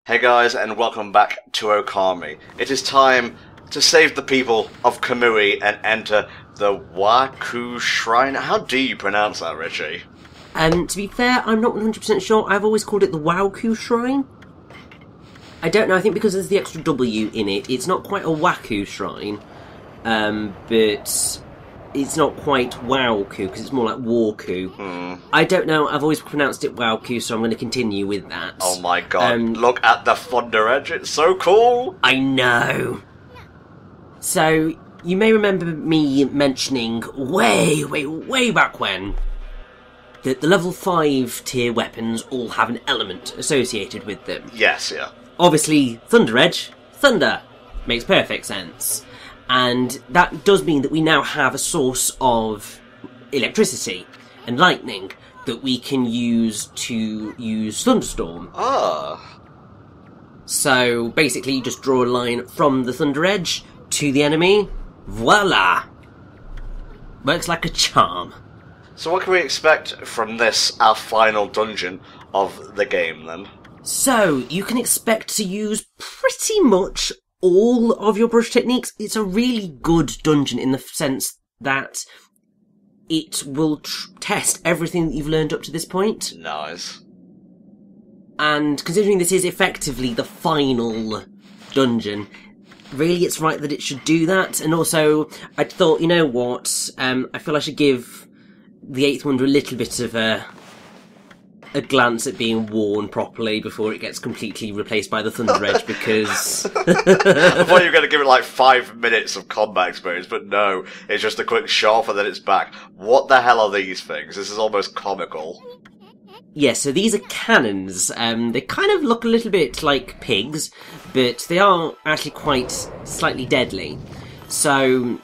Hey guys, and welcome back to Okami. It is time to save the people of Kamui and enter the Wawku Shrine. How do you pronounce that, Richie? To be fair, I'm not 100% sure. I've always called it the Wawku Shrine. I don't know, I think because there's the extra W in it, it's not quite a Wawku Shrine. But it's not quite Wawku, because it's more like Warku. I don't know, I've always pronounced it Wawku, so I'm going to continue with that. Oh my god, look at the Thunder Edge, it's so cool! I know! So, you may remember me mentioning way back when that the level 5 tier weapons all have an element associated with them. Yes, yeah. Obviously, Thunder Edge, thunder, makes perfect sense. And that does mean that we now have a source of electricity and lightning that we can use to use Thunderstorm. Ah. So basically you just draw a line from the Thunder Edge to the enemy. Voila! Works like a charm. So what can we expect from this, our final dungeon of the game then? So, you can expect to use pretty much all of your brush techniques. It's a really good dungeon in the sense that it will test everything that you've learned up to this point. Nice. And considering this is effectively the final dungeon, really it's right that it should do that. And also, I thought, you know what, I feel I should give the Eighth Wonder a little bit of a glance at being worn properly before it gets completely replaced by the Thunder Edge, because I thought you were going to give it like 5 minutes of combat experience, but no, it's just a quick shot and then it's back. What the hell are these things? This is almost comical. yeah, so these are cannons. They kind of look a little bit like pigs, but they are actually quite slightly deadly. So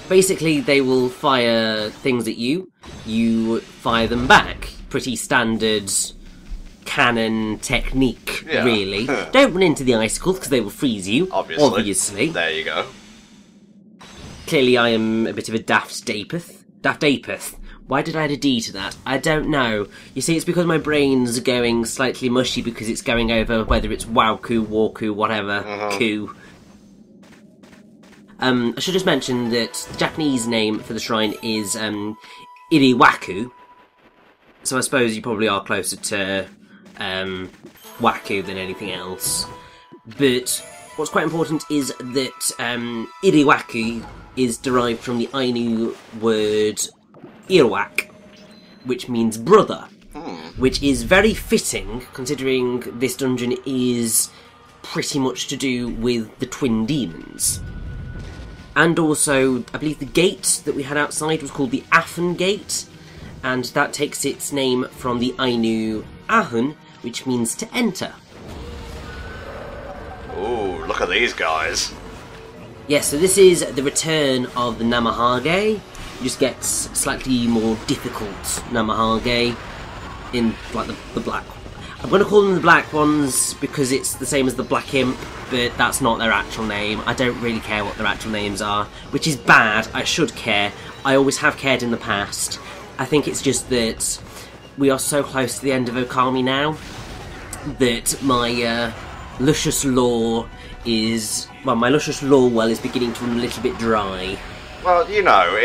basically they will fire things at you, you fire them back. Pretty standard cannon technique, Yeah. really. Don't run into the icicles because they will freeze you. Obviously. There you go. Clearly I am a bit of a daft apeth. Why did I add a D to that? I don't know. You see, it's because my brain's going slightly mushy because it's going over whether it's Wawku, Warku, whatever, Ku. I should just mention that the Japanese name for the shrine is Iriwaku. So I suppose you probably are closer to Wawku than anything else. But what's quite important is that Iriwaku is derived from the Ainu word Irawak, which means brother. Which is very fitting, considering this dungeon is pretty much to do with the twin demons. And also, I believe the gate that we had outside was called the Afen Gate, and that takes its name from the Ainu Ahun, which means to enter. Ooh, look at these guys. Yes, so this is the return of the Namahage. You just get slightly more difficult Namahage in like the black. I'm going to call them the black ones because it's the same as the Black Imp, but that's not their actual name. I don't really care what their actual names are, which is bad. I should care. I always have cared in the past. I think it's just that we are so close to the end of Okami now that my luscious lore is... well, my luscious lore well is beginning to run a little bit dry. Well, you know,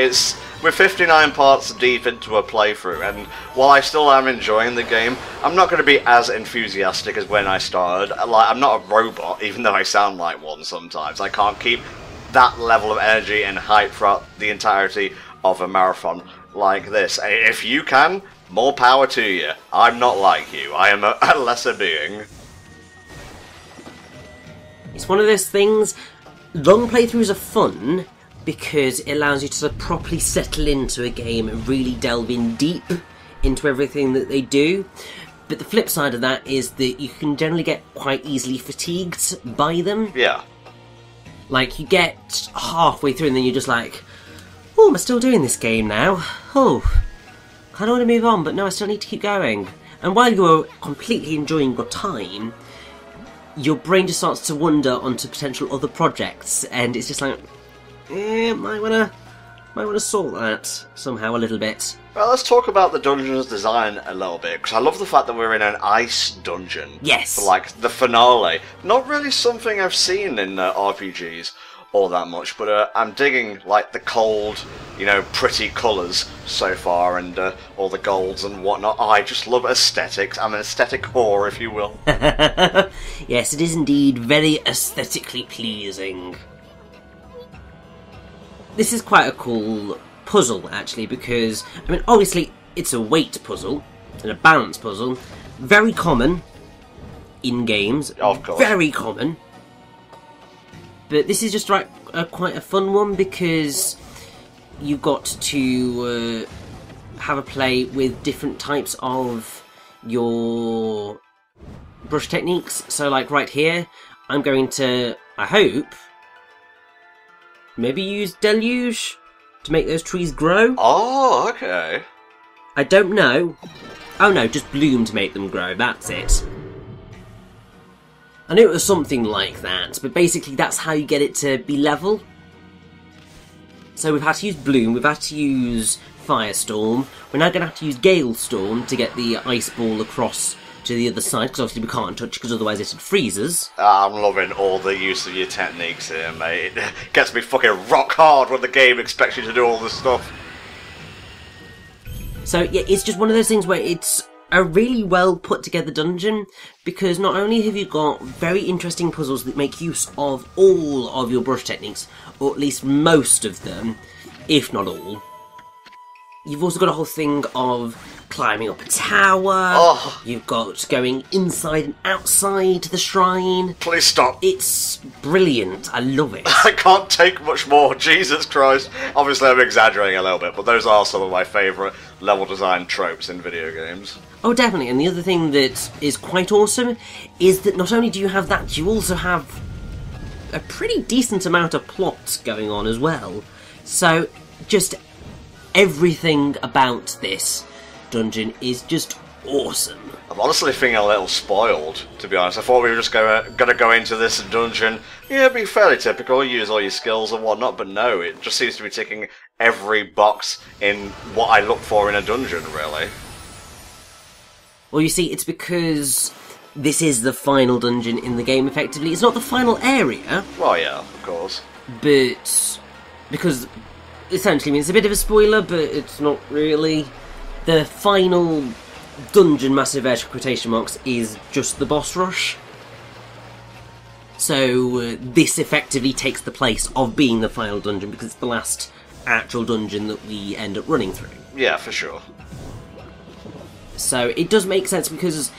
we're 59 parts deep into a playthrough, and while I still am enjoying the game, I'm not going to be as enthusiastic as when I started. Like, I'm not a robot, even though I sound like one sometimes. I can't keep that level of energy and hype throughout the entirety of a marathon like this. And if you can, more power to you. I'm not like you. I am a lesser being. It's one of those things, long playthroughs are fun because it allows you to sort of properly settle into a game and really delve in deep into everything that they do. But the flip side of that is that you can generally get quite easily fatigued by them. Yeah. Like, you get halfway through and then you're just like, oh, am I still doing this game now? Oh, I don't want to move on, but no, I still need to keep going. And while you're completely enjoying your time, your brain just starts to wander onto potential other projects, and it's just like, might wanna sort that somehow a little bit. Well, let's talk about the dungeon's design a little bit, because I love the fact that we're in an ice dungeon. Yes. For, like, the finale. Not really something I've seen in RPGs all that much, but I'm digging, like, the cold, you know, pretty colours so far, and all the golds and whatnot. Oh, I just love aesthetics. I'm an aesthetic whore, if you will. Yes, it is indeed very aesthetically pleasing. This is quite a cool puzzle, actually, because, I mean, obviously, it's a weight puzzle, and a balance puzzle. Very common in games. Of course. Very common. But this is just like quite a fun one, because you've got to have a play with different types of your brush techniques. So, like, right here, I'm going to, I hope, maybe use Deluge to make those trees grow. Oh, okay. I don't know. Oh no, just Bloom to make them grow, that's it. I knew it was something like that, but basically that's how you get it to be level. So we've had to use Bloom, we've had to use Firestorm, we're now going to have to use Galestorm to get the Ice Ball across to the other side, because obviously we can't touch, because otherwise it freezes. I'm loving all the use of your techniques here, mate. It gets me fucking rock hard when the game expects you to do all this stuff. So yeah, it's just one of those things where it's a really well put together dungeon, because not only have you got very interesting puzzles that make use of all of your brush techniques, or at least most of them, if not all, you've also got a whole thing of climbing up a tower, you've got going inside and outside the shrine. Please stop. It's brilliant, I love it. I can't take much more, Jesus Christ. Obviously I'm exaggerating a little bit, but those are some of my favourite level design tropes in video games. Oh, definitely, and the other thing that is quite awesome is that not only do you have that, you also have a pretty decent amount of plot going on as well. So, just everything about this dungeon is just awesome. I'm honestly feeling a little spoiled, to be honest. I thought we were just gonna go into this dungeon, yeah, be fairly typical, use all your skills and whatnot, but no, it just seems to be ticking every box in what I look for in a dungeon, really. Well, you see, it's because this is the final dungeon in the game, effectively. It's not the final area. Well, yeah, of course. But because, essentially, I mean, it's a bit of a spoiler, but it's not really. The final dungeon, massive edge quotation marks, is just the boss rush. So this effectively takes the place of being the final dungeon, because it's the last actual dungeon that we end up running through. Yeah, for sure. So it does make sense, because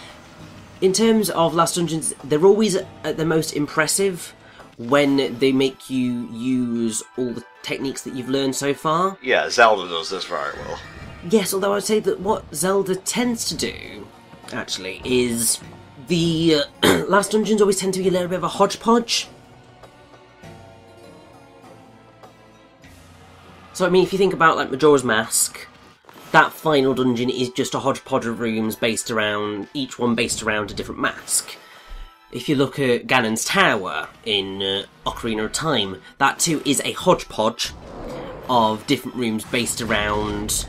in terms of last dungeons, they're always at their most impressive when they make you use all the techniques that you've learned so far. Yeah, Zelda does this very well. Yes, although I'd say that what Zelda tends to do, actually, is the last dungeons always tend to be a little bit of a hodgepodge. So, I mean, if you think about, like, Majora's Mask, that final dungeon is just a hodgepodge of rooms based around, each one based around a different mask. If you look at Ganon's Tower in Ocarina of Time, that too is a hodgepodge of different rooms based around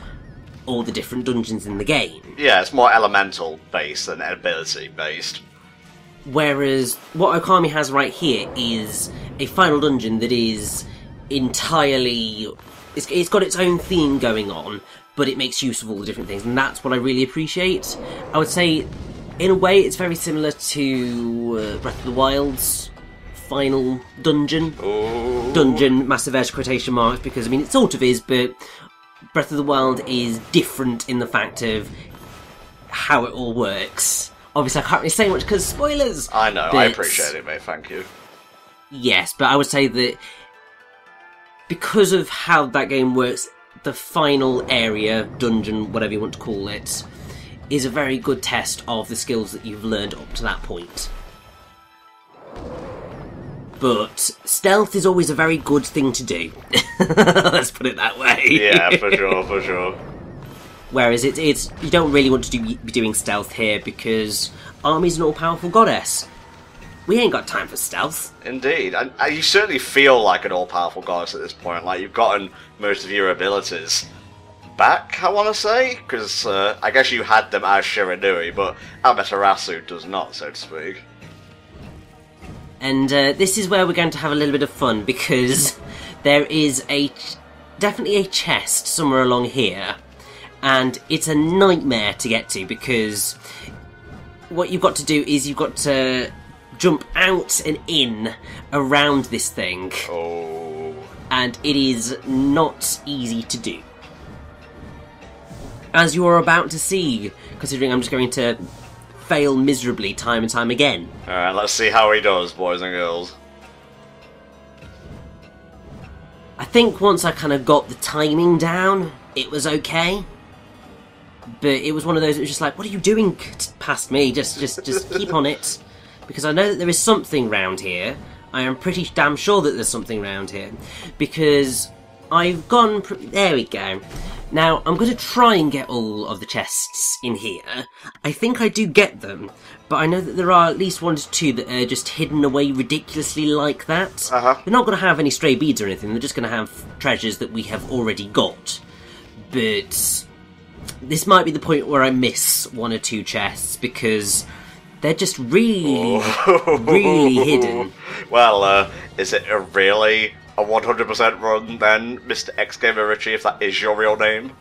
all the different dungeons in the game. Yeah, it's more elemental based than ability based. Whereas what Okami has right here is a final dungeon that is entirely... It's got its own theme going on, but it makes use of all the different things, and that's what I really appreciate. I would say, in a way, it's very similar to Breath of the Wild's final dungeon. Ooh. Dungeon, massive edge quotation marks, because, I mean, it sort of is, but Breath of the Wild is different in the fact of how it all works. Obviously, I can't really say much because spoilers! I know, but I appreciate it, mate, thank you. Yes, but I would say that because of how that game works, the final area, dungeon, whatever you want to call it, is a very good test of the skills that you've learned up to that point. But stealth is always a very good thing to do. Let's put it that way. Yeah, for sure, for sure. Whereas it's you don't really want to be doing stealth here, because Army's an all-powerful goddess. We ain't got time for stealth. Indeed. And you certainly feel like an all-powerful goddess at this point. Like, you've gotten most of your abilities. back, I want to say, because I guess you had them as Shiranui, but Amaterasu does not, so to speak. And this is where we're going to have a little bit of fun, because there is definitely a chest somewhere along here, and it's a nightmare to get to, because what you've got to do is you've got to jump out and in around this thing. Oh. And it is not easy to do. As you're about to see, considering I'm just going to fail miserably time and time again. Alright, let's see how he does, boys and girls. I think once I kind of got the timing down, it was okay. But it was one of those that was just like, what are you doing past me? Just keep on it. Because I know that there is something round here. I am pretty damn sure that there's something round here. Because I've gone... There we go. Now, I'm going to try and get all of the chests in here. I think I do get them, but I know that there are at least 1 to 2 that are just hidden away ridiculously like that. They're not going to have any stray beads or anything, they're just going to have treasures that we have already got. But this might be the point where I miss 1 or 2 chests, because they're just really, really hidden. Well, is it really a 100% run then, Mr. X Gamer Richie, if that is your real name?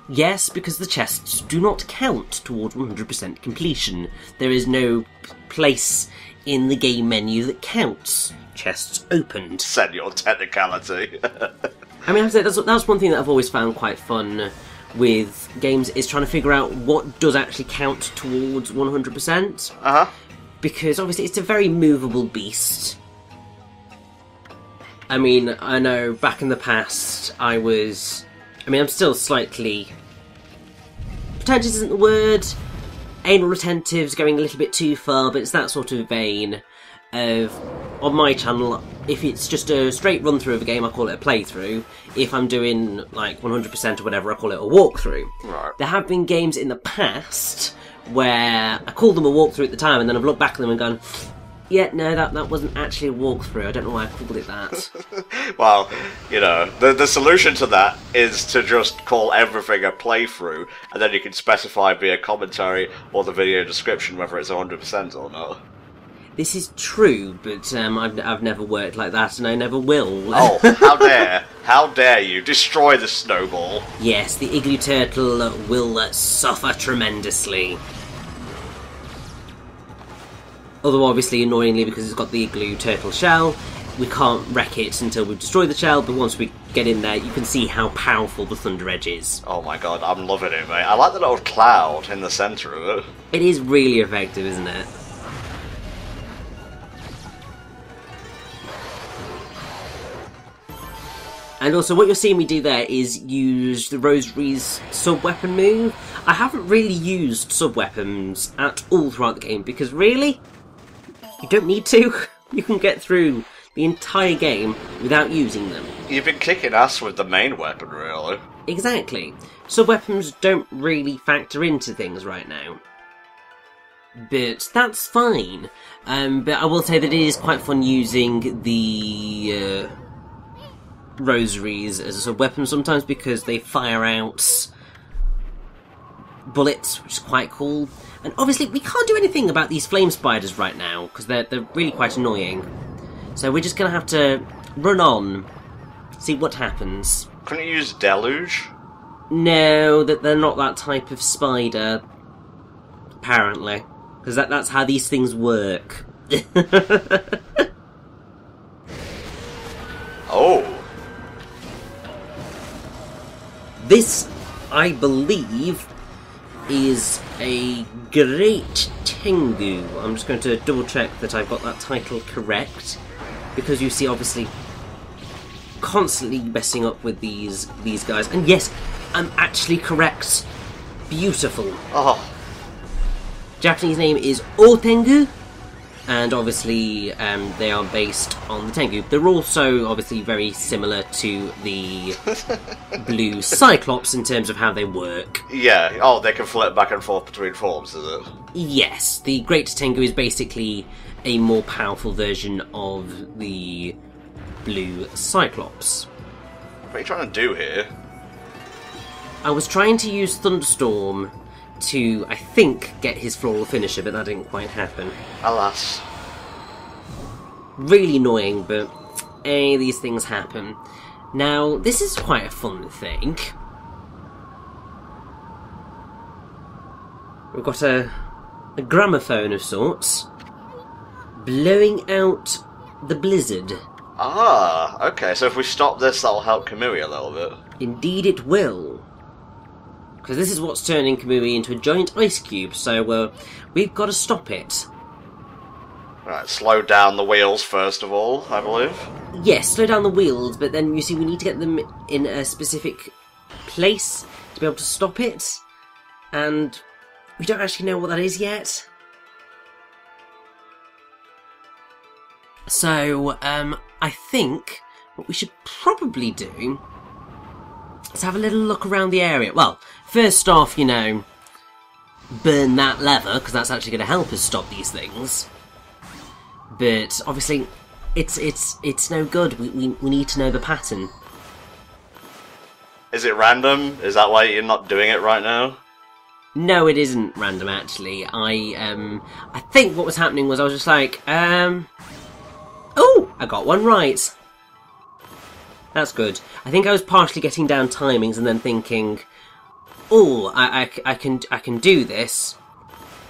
Yes, because the chests do not count toward 100% completion. There is no place in the game menu that counts chests opened. Send your technicality. I mean, I have to say, that's one thing that I've always found quite fun with games, is trying to figure out what does actually count towards 100%. Because obviously it's a very movable beast. I mean, I know back in the past I'm still slightly... pretentious isn't the word. Anal retentive's going a little bit too far, but it's that sort of vein of... On my channel, if it's just a straight run-through of a game, I call it a playthrough. If I'm doing, like, 100% or whatever, I call it a walkthrough. Right. There have been games in the past where I called them a walkthrough at the time, and then I've looked back at them and gone... Yeah, no, that wasn't actually a walkthrough. I don't know why I called it that. Well, you know, the solution to that is to just call everything a playthrough, and then you can specify via commentary or the video description whether it's 100% or not. This is true, but I've never worked like that, and I never will. Oh, how dare! How dare you destroy the snowball? Yes, the igloo turtle will suffer tremendously. Although obviously, annoyingly, because it's got the igloo turtle shell, we can't wreck it until we've destroyed the shell, but once we get in there, you can see how powerful the Thunder Edge is. Oh my god, I'm loving it, mate. I like the little cloud in the centre of it. It is really effective, isn't it? And also, what you're seeing me do there is use the Rosary's sub-weapon move. I haven't really used sub-weapons at all throughout the game, because really, you don't need to. You can get through the entire game without using them. You've been kicking ass with the main weapon, really. Exactly. Sub-weapons don't really factor into things right now. But that's fine. But I will say that it is quite fun using the... rosaries as a sub-weapon sometimes, because they fire out bullets, which is quite cool. And obviously we can't do anything about these flame spiders right now, because they're really quite annoying. So we're just going to have to run on, see what happens. Couldn't you use Deluge? No, that they're not that type of spider, apparently. Because that's how these things work. Oh. This, I believe, is a Great Tengu. I'm just going to double check that I've got that title correct, because you see, obviously, constantly messing up with these guys. And yes, I'm actually correct. Beautiful. Oh. Japanese name is O-Tengu. And obviously, they are based on the Tengu. They're also obviously very similar to the blue Cyclops in terms of how they work. Yeah, oh, they can flip back and forth between forms, is it? Yes, the Great Tengu is basically a more powerful version of the blue Cyclops. What are you trying to do here? I was trying to use Thunderstorm to, I think, get his floral finisher, but that didn't quite happen. Alas. Really annoying, but these things happen. Now, this is quite a fun thing. We've got a gramophone of sorts, blowing out the blizzard. Ah, okay, so if we stop this, that'll help Kamui a little bit. Indeed it will. Because this is what's turning Kamui into a giant ice cube, so we've got to stop it. Right, slow down the wheels first of all, I believe. Yes, slow down the wheels, but then you see we need to get them in a specific place to be able to stop it, and we don't actually know what that is yet. So, I think what we should probably do is have a little look around the area. Well, first off, you know, burn that lever, because that's actually going to help us stop these things. But, obviously, it's no good. We need to know the pattern. Is it random? Is that why you're not doing it right now? No, it isn't random, actually. I think what was happening was I was just like, oh! I got one right. That's good. I think I was partially getting down timings and then thinking, oh, I can do this.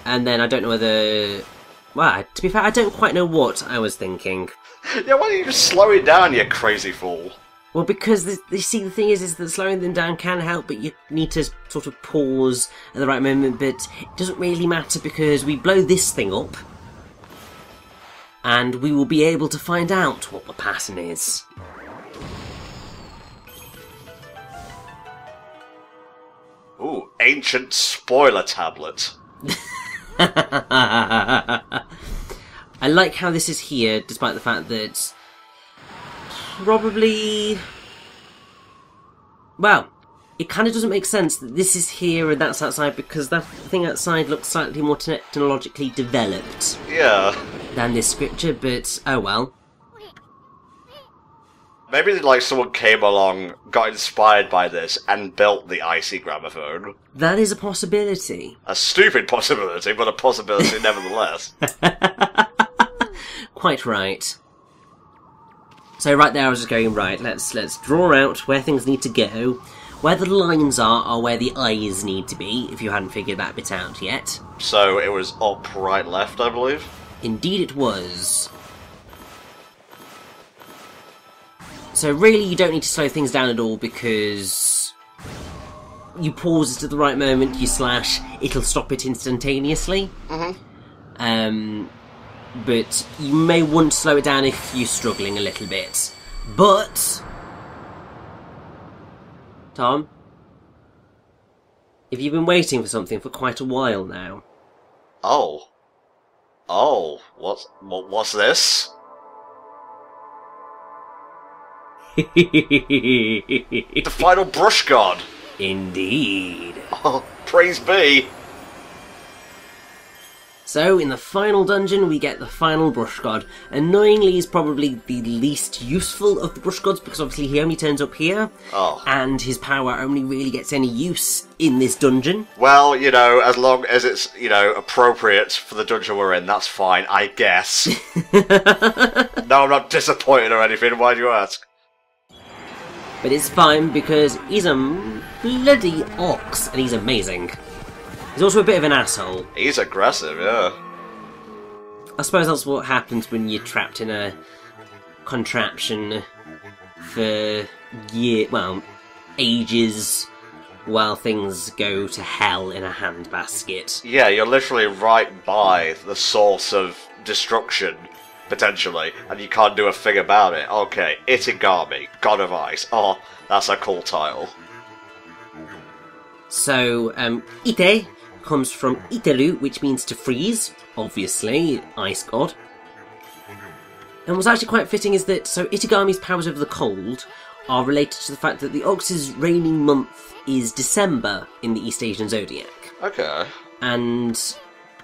And then I don't know whether... Well, to be fair, I don't quite know what I was thinking. Yeah, why don't you just slow it down, you crazy fool? Well, because, you see, the thing is that slowing them down can help, but you need to sort of pause at the right moment, but it doesn't really matter because we blow this thing up, and we will be able to find out what the pattern is. Ooh, ancient spoiler tablet. I like how this is here, despite the fact that probably... Well, it kind of doesn't make sense that this is here and that's outside, because that thing outside looks slightly more technologically developed Yeah. than this scripture, but oh well. Maybe like someone came along, got inspired by this, and built the icy gramophone. That is a possibility. A stupid possibility, but a possibility nevertheless. Quite right. So right there I was just going, right, let's draw out where things need to go. Where the lines are where the eyes need to be, if you hadn't figured that bit out yet. So it was up, right, left, I believe? Indeed it was. So really you don't need to slow things down at all, because you pause it at the right moment, you slash, it'll stop it instantaneously. Mm-hmm. But you may want to slow it down if you're struggling a little bit. But... Tom? Have you been waiting for something for quite a while now? Oh. Oh, what's this? The final brush god! Indeed. Oh, praise be! So, in the final dungeon, we get the final brush god. Annoyingly, he's probably the least useful of the brush gods, because obviously he only turns up here, and his power only really gets any use in this dungeon. Well, you know, as long as it's, you know, appropriate for the dungeon we're in, that's fine, I guess. No, I'm not disappointed or anything, why do you ask? But it's fine, because he's a bloody ox, and he's amazing. He's also a bit of an asshole. He's aggressive, yeah. I suppose that's what happens when you're trapped in a contraption for ages, while things go to hell in a handbasket. Yeah, you're literally right by the source of destruction, potentially, and you can't do a thing about it. Okay, Itagami, God of Ice. Oh, that's a cool title. So, Ite comes from Iteru, which means to freeze, obviously, ice god. And what's actually quite fitting is that, so Itagami's powers over the cold are related to the fact that the Ox's reigning month is December in the East Asian zodiac. Okay. And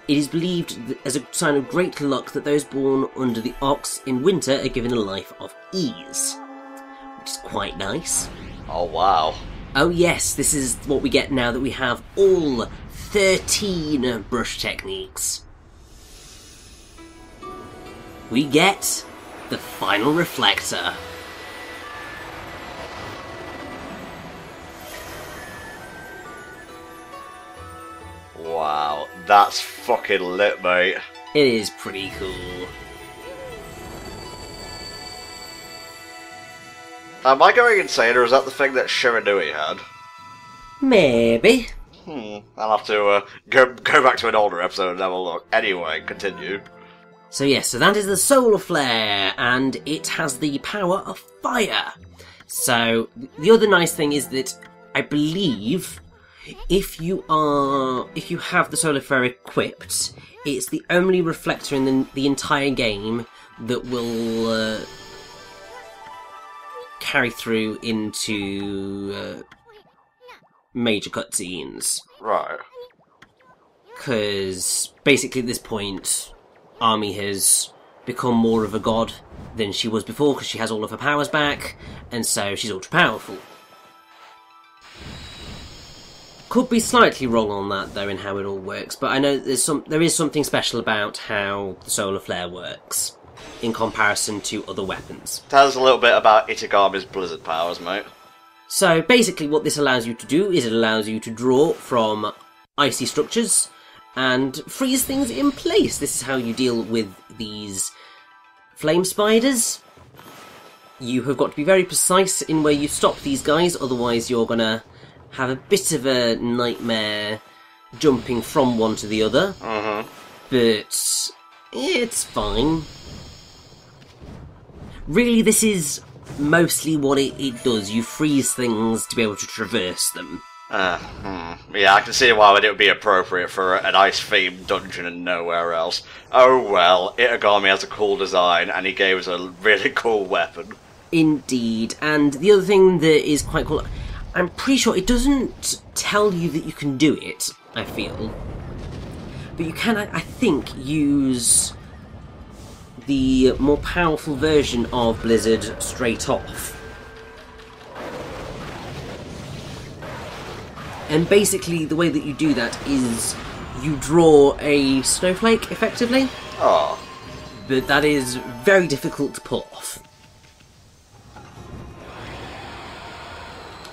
it is believed that as a sign of great luck that those born under the Ox in winter are given a life of ease, which is quite nice. Oh, wow. Oh yes, this is what we get now that we have all 13 brush techniques. We get the final reflector. Wow, that's fucking lit, mate. It is pretty cool. Am I going insane, or is that the thing that Shiranui had? Maybe. I'll have to go back to an older episode and have a look. Anyway, continue. So yes, so that is the solar flare, and it has the power of fire. So the other nice thing is that I believe if you have the solar flare equipped, it's the only reflector in the entire game that will carry through into major cutscenes. Right. Because basically at this point, Army has become more of a god than she was before because she has all of her powers back, and so she's ultra powerful. Could be slightly wrong on that though in how it all works, but I know there is something special about how the solar flare works in comparison to other weapons. Tell us a little bit about Itagami's blizzard powers, mate. So basically what this allows you to do is it allows you to draw from icy structures and freeze things in place. This is how you deal with these flame spiders. You have got to be very precise in where you stop these guys, otherwise you're gonna have a bit of a nightmare jumping from one to the other. But it's fine. Really, this is mostly what it does. You freeze things to be able to traverse them. Yeah, I can see why it would be appropriate for an ice-themed dungeon and nowhere else. Oh well, Itagami has a cool design, and he gave us a really cool weapon. Indeed, and the other thing that is quite cool, I'm pretty sure it doesn't tell you that you can do it, I feel. But you can, I think, use the more powerful version of Blizzard straight off. And basically the way that you do that is you draw a snowflake, effectively. Oh. But that is very difficult to pull off.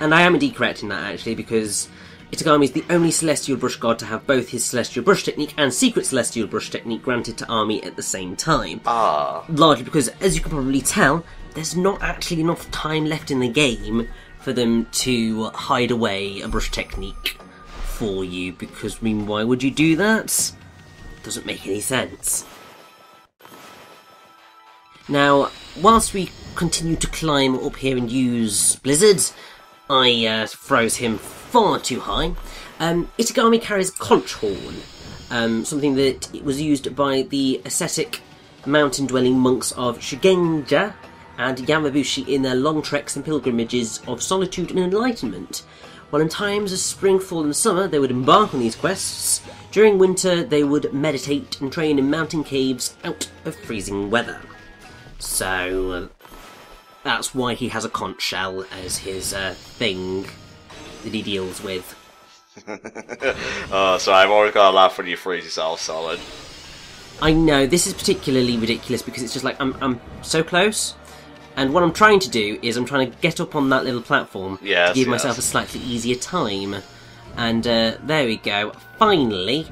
And I am indeed correct in that, actually, because Itagami is the only Celestial Brush God to have both his Celestial Brush technique and Secret Celestial Brush technique granted to Army at the same time. Largely because, as you can probably tell, there's not actually enough time left in the game for them to hide away a brush technique for you, because, I mean, why would you do that? Doesn't make any sense. Now, whilst we continue to climb up here and use Blizzard, I froze him far too high. Itagami carries Conch Horn, something that was used by the ascetic mountain-dwelling monks of Shigenja and Yamabushi in their long treks and pilgrimages of solitude and enlightenment. While in times of spring, fall and summer they would embark on these quests, during winter they would meditate and train in mountain caves out of freezing weather. So that's why he has a conch shell as his thing that he deals with. Oh, so I've always got to laugh when you freeze yourself solid. I know, this is particularly ridiculous because it's just like, I'm so close, and what I'm trying to do is I'm trying to get up on that little platform to give myself a slightly easier time. And there we go, finally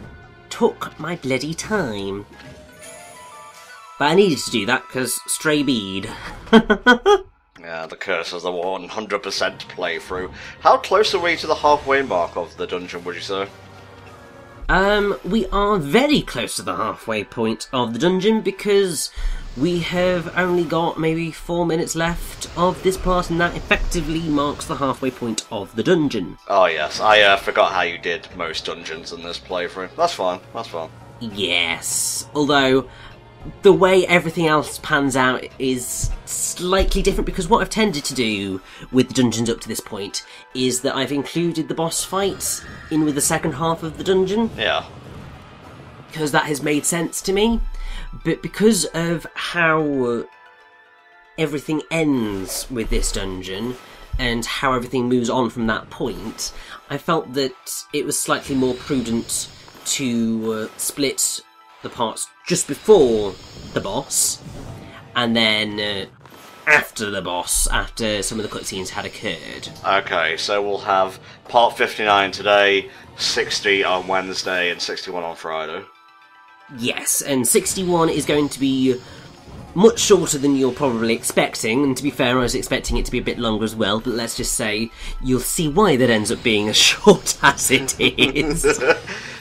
took my bloody time. But I needed to do that because stray bead. Yeah, the curse of the 100% playthrough. How close are we to the halfway mark of the dungeon, would you say? We are very close to the halfway point of the dungeon because we have only got maybe 4 minutes left of this part, and that effectively marks the halfway point of the dungeon. Oh yes, I forgot how you did most dungeons in this playthrough. That's fine, that's fine. Yes, although the way everything else pans out is slightly different, because what I've tended to do with the dungeons up to this point is that I've included the boss fights in with the second half of the dungeon. Yeah. Because that has made sense to me. But because of how everything ends with this dungeon, and how everything moves on from that point, I felt that it was slightly more prudent to split the parts just before the boss, and then after the boss, after some of the cutscenes had occurred. Okay, so we'll have part 59 today, 60 on Wednesday, and 61 on Friday. Yes, and 61 is going to be much shorter than you're probably expecting, and to be fair, I was expecting it to be a bit longer as well, but let's just say you'll see why that ends up being as short as it is.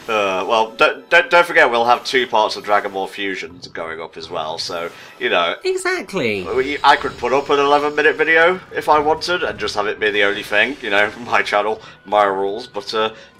Well, don't forget we'll have 2 parts of Dragon Ball Fusions going up as well, so, you know... Exactly. I could put up an 11-minute video if I wanted, and just have it be the only thing, you know, my channel, my rules, but,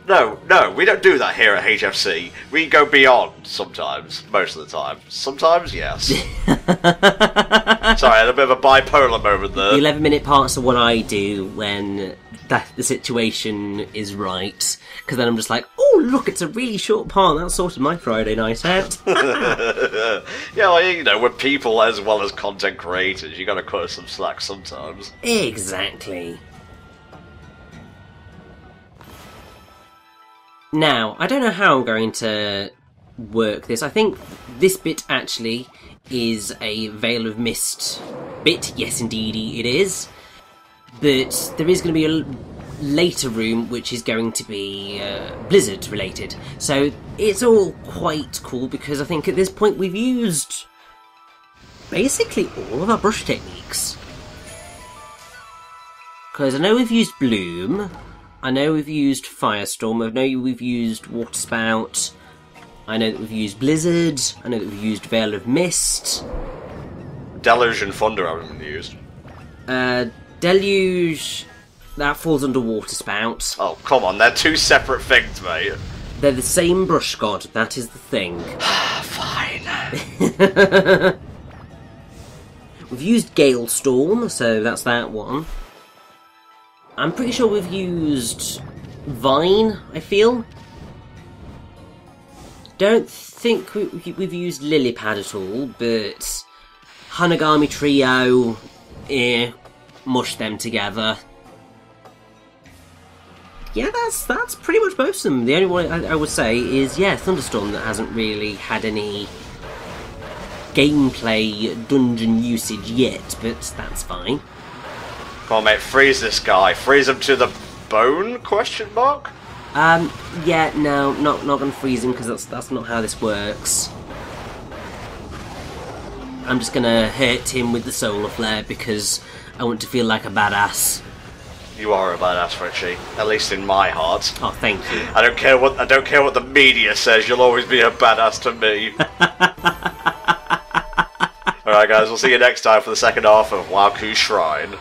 no, we don't do that here at HFC. We go beyond sometimes, most of the time. Sometimes, yes. Sorry, I had a bit of a bipolar moment there. The 11-minute parts are what I do when the situation is right, because then I'm just like, oh, look, it's a really short part, that sorted my Friday night out. Yeah, well, you know, we're people as well as content creators. You gotta cut us some slack sometimes. Exactly. Now, I don't know how I'm going to work this. I think this bit actually is a Veil of Mist bit. Yes, indeedy it is. But there is going to be a later room which is going to be Blizzard related. So it's all quite cool because I think at this point we've used basically all of our brush techniques. Because I know we've used Bloom, I know we've used Firestorm, I know we've used Water Spout, I know that we've used Blizzard, I know that we've used Veil of Mist. Deluge and Thunder haven't been used. Deluge, that falls under Water Spout. Oh, come on, they're 2 separate things, mate. They're the same brush god, that is the thing. Fine. We've used Gale Storm, so that's that one. I'm pretty sure we've used Vine, I feel. Don't think we've used Lilipad at all, but Hanagami Trio, mush them together. Yeah, that's pretty much most of them. The only one I would say is, yeah, Thunderstorm that hasn't really had any gameplay dungeon usage yet, but that's fine. Come on, mate, freeze this guy. Freeze him to the bone, question mark? Yeah, no, not gonna freeze him, because that's not how this works. I'm just gonna hurt him with the solar flare, because I want to feel like a badass. You are a badass, Richie. At least in my heart. Oh, thank you. I don't care what the media says, you'll always be a badass to me. Alright guys, we'll see you next time for the second half of Wawku Shrine.